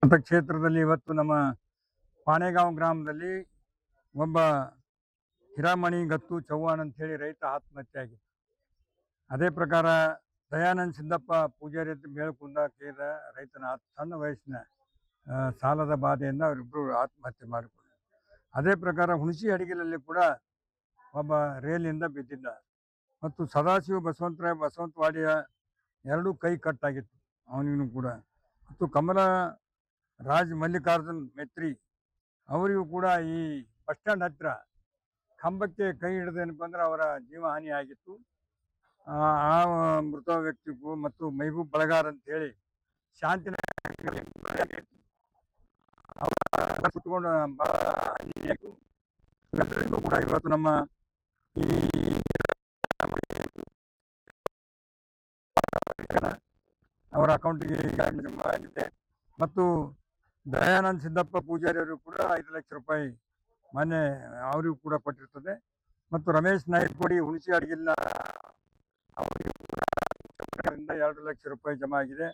ಕ್ಷೇತ್ರದಲ್ಲಿ ಇವತ್ತು ನಮ್ಮ ಪಾಣೆಗಾಂವ್ ಗ್ರಾಮದಲ್ಲಿ ಒಬ್ಬ ಹಿರಾಮಣಿ ಗತ್ತು ಚವ್ಹಾಣ್ ಅಂತ ಹೇಳಿ ರೈತ ಆತ್ಮಹತ್ಯೆ ಆಗಿದೆ. ಅದೇ ಪ್ರಕಾರ ದಯಾನಂದ್ ಸಿದ್ದಪ್ಪ ಪೂಜಾರಿ ಅಂತ ಮೇಳಕುಂದ ಕೇದ ರೈತನ ಸಣ್ಣ ವಯಸ್ಸಿನ ಸಾಲದ ಬಾಧೆಯಿಂದ ಅವರಿಬ್ಬರು ಆತ್ಮಹತ್ಯೆ ಮಾಡಿಕೊಂಡರು. ಅದೇ ಪ್ರಕಾರ ಹುಣಸಿ ಅಡಿಗೆಲಲ್ಲಿ ಕೂಡ ಒಬ್ಬ ರೇಲಿಂದ ಬಿದ್ದಿದ್ದ. ಮತ್ತು ಸದಾಶಿವ ಬಸವಂತರಾಯ ಬಸವಂತವಾಡಿಯ ಎರಡೂ ಕೈ ಕಟ್ಟಾಗಿತ್ತು ಅವನಿಗೂ ಕೂಡ. ಮತ್ತು ಕಮಲ ರಾಜ್ ಮಲ್ಲಿಕಾರ್ಜುನ್ ಮೆತ್ರಿ ಅವರಿಗೂ ಕೂಡ ಈ ಬಸ್ ಸ್ಟ್ಯಾಂಡ್ ಹತ್ತಿರ ಕಂಬಕ್ಕೆ ಕೈ ಹಿಡಿದೇನಪ್ಪ ಅಂದ್ರೆ ಅವರ ಜೀವಹಾನಿ ಆಗಿತ್ತು. ಆ ಮೃತ ವ್ಯಕ್ತಿಗೂ ಮತ್ತು ಮೈಬೂಬ್ ಬಳಗಾರ್ ಅಂತ ಹೇಳಿ ಶಾಂತಿನಗರ ಸುತ್ತಕೊಂಡು ಕೂಡ ಇವತ್ತು ನಮ್ಮ ಈ ಅವರ ಅಕೌಂಟಿಗೆ ಜಮಾ ಆಗಿದೆ. ಮತ್ತು ದಯಾನಂದ್ ಸಿದ್ದಪ್ಪ ಪೂಜಾರಿ ಅವರು ಕೂಡ 5 ಲಕ್ಷ ರೂಪಾಯಿ ಮೊನ್ನೆ ಅವರಿಗೂ ಕೂಡ ಕೊಟ್ಟಿರ್ತದೆ. ಮತ್ತು ರಮೇಶ್ ನಾಯ್ಕೋಡಿ ಹುಣಸಿ ಅಡಿಗಿಲ್ಲ 2 ಲಕ್ಷ ರೂಪಾಯಿ ಜಮಾ ಆಗಿದೆ.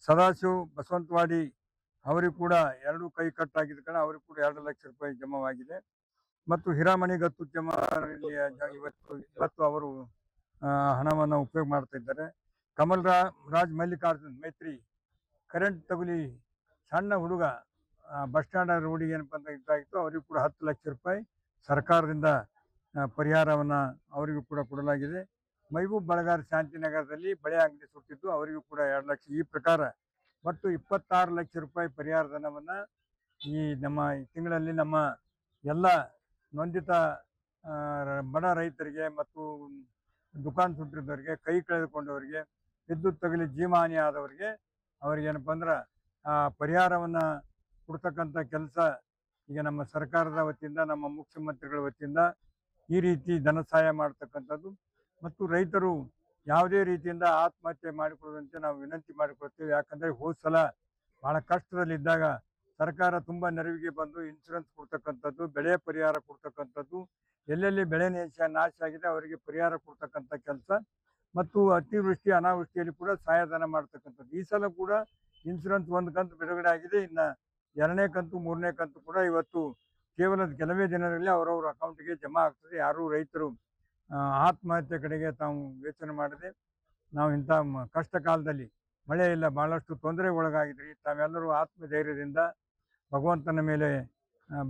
ಸದಾಶಿವ್ ಬಸವಂತವಾಡಿ ಅವರಿಗೂ ಕೂಡ 2 ಕೈ ಕಟ್ಟಾಗಿದ್ದ ಕಾರಣ ಅವರಿಗೂ ಕೂಡ 2 ಲಕ್ಷ ರೂಪಾಯಿ ಜಮಾವಾಗಿದೆ. ಮತ್ತು ಹಿರಾಮಣಿ ಗತ್ತು ಇವತ್ತು ಅವರು ಹಣವನ್ನು ಉಪಯೋಗ ಮಾಡ್ತಾ ಇದ್ದಾರೆ. ಕಮಲ್ ರಾಜ್ ಮಲ್ಲಿಕಾರ್ಜುನ್ ಮೈತ್ರಿ ಕರೆಂಟ್ ತಗುಲಿ ಸಣ್ಣ ಹುಡುಗ ಬಸ್ ಸ್ಟ್ಯಾಂಡ್ ರೋಡಿಗೆ ಏನಪ್ಪ ಅಂತ ಇದ್ದಾಗಿತ್ತು, ಅವರಿಗೂ ಕೂಡ 10 ಲಕ್ಷ ರೂಪಾಯಿ ಸರ್ಕಾರದಿಂದ ಪರಿಹಾರವನ್ನು ಅವರಿಗೂ ಕೂಡ ಕೊಡಲಾಗಿದೆ. ಮೈಬೂಬ್ ಬಳಗಾರ್ ಶಾಂತಿನಗರದಲ್ಲಿ ಬಳೆ ಅಂಗಡಿ ಸುಟ್ಟಿದ್ದು, ಅವರಿಗೂ ಕೂಡ 2 ಲಕ್ಷ. ಈ ಪ್ರಕಾರ ಒಟ್ಟು 26 ಲಕ್ಷ ರೂಪಾಯಿ ಪರಿಹಾರ ಧನವನ್ನು ಈ ನಮ್ಮ ತಿಂಗಳಲ್ಲಿ ನಮ್ಮ ಎಲ್ಲ ನೊಂದಿತ ಬಡ ರೈತರಿಗೆ ಮತ್ತು ದುಕಾನ್ ಸುಟ್ಟಿದ್ದವರಿಗೆ, ಕೈ ಕಳೆದುಕೊಂಡವರಿಗೆ, ವಿದ್ಯುತ್ ತಗುಲಿ ಜೀವಹಾನಿ ಆದವರಿಗೆ ಅವ್ರಿಗೇನಪ್ಪ ಅಂದ್ರೆ ಪರಿಹಾರವನ್ನು ಕೊಡ್ತಕ್ಕಂಥ ಕೆಲಸ ಈಗ ನಮ್ಮ ಸರ್ಕಾರದ ವತಿಯಿಂದ, ನಮ್ಮ ಮುಖ್ಯಮಂತ್ರಿಗಳ ವತಿಯಿಂದ ಈ ರೀತಿ ಧನ ಸಹಾಯ ಮಾಡ್ತಕ್ಕಂಥದ್ದು. ಮತ್ತು ರೈತರು ಯಾವುದೇ ರೀತಿಯಿಂದ ಆತ್ಮಹತ್ಯೆ ಮಾಡಿಕೊಳ್ಳುವಂತೆ ನಾವು ವಿನಂತಿ ಮಾಡಿಕೊಳ್ತೇವೆ. ಯಾಕಂದರೆ ಹೋದ ಸಲ ಭಾಳ ಕಷ್ಟದಲ್ಲಿದ್ದಾಗ ಸರ್ಕಾರ ತುಂಬ ನೆರವಿಗೆ ಬಂದು ಇನ್ಶೂರೆನ್ಸ್ ಕೊಡ್ತಕ್ಕಂಥದ್ದು, ಬೆಳೆ ಪರಿಹಾರ ಕೊಡ್ತಕ್ಕಂಥದ್ದು, ಎಲ್ಲೆಲ್ಲಿ ಬೆಳೆ ನಾಶ ಆಗಿದೆ ಅವರಿಗೆ ಪರಿಹಾರ ಕೊಡ್ತಕ್ಕಂಥ ಕೆಲಸ, ಮತ್ತು ಅತಿವೃಷ್ಟಿ ಅನಾವೃಷ್ಟಿಯಲ್ಲಿ ಕೂಡ ಸಹಾಯಧನ ಮಾಡ್ತಕ್ಕಂಥದ್ದು. ಈ ಸಲ ಕೂಡ ಇನ್ಶೂರೆನ್ಸ್ 1 ಕಂತು ಬಿಡುಗಡೆ ಆಗಿದೆ. ಇನ್ನು 2ನೇ ಕಂತು 3ನೇ ಕಂತು ಕೂಡ ಇವತ್ತು ಕೇವಲ ಕೆಲವೇ ದಿನಗಳಲ್ಲಿ ಅವರವ್ರ ಅಕೌಂಟಿಗೆ ಜಮಾ ಆಗ್ತದೆ. ಯಾರೂ ರೈತರು ಆತ್ಮಹತ್ಯೆ ಕಡೆಗೆ ತಾವು ಯೋಚನೆ ಮಾಡದೆ, ನಾವು ಇಂಥ ಕಷ್ಟ ಕಾಲದಲ್ಲಿ ಮಳೆ ಇಲ್ಲ, ಭಾಳಷ್ಟು ತೊಂದರೆಗೆ ಒಳಗಾಗಿದ್ರಿ, ತಾವೆಲ್ಲರೂ ಆತ್ಮಧೈರ್ಯದಿಂದ ಭಗವಂತನ ಮೇಲೆ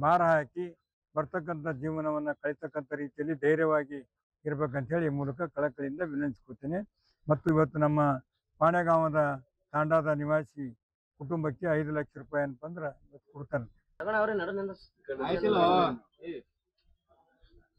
ಭಾರ ಹಾಕಿ ಬರ್ತಕ್ಕಂಥ ಜೀವನವನ್ನು ಕಳಿತಕ್ಕಂಥ ರೀತಿಯಲ್ಲಿ ಧೈರ್ಯವಾಗಿ ಇರಬೇಕಂತೇಳಿ ಈ ಮೂಲಕ ಕಳಕಳಿಯಿಂದ ವಿನಂತಿಸ್ಕೊತೀನಿ. ಮತ್ತು ಇವತ್ತು ನಮ್ಮ ಪಾಣೆಗಾಂವದ ತಾಂಡಾದ ನಿವಾಸಿ ಕುಟುಂಬಕ್ಕೆ 5 ಲಕ್ಷ ರೂಪಾಯಿ ಅಂತಂದ್ರೆ ಕೊಡ್ತಾರೆ.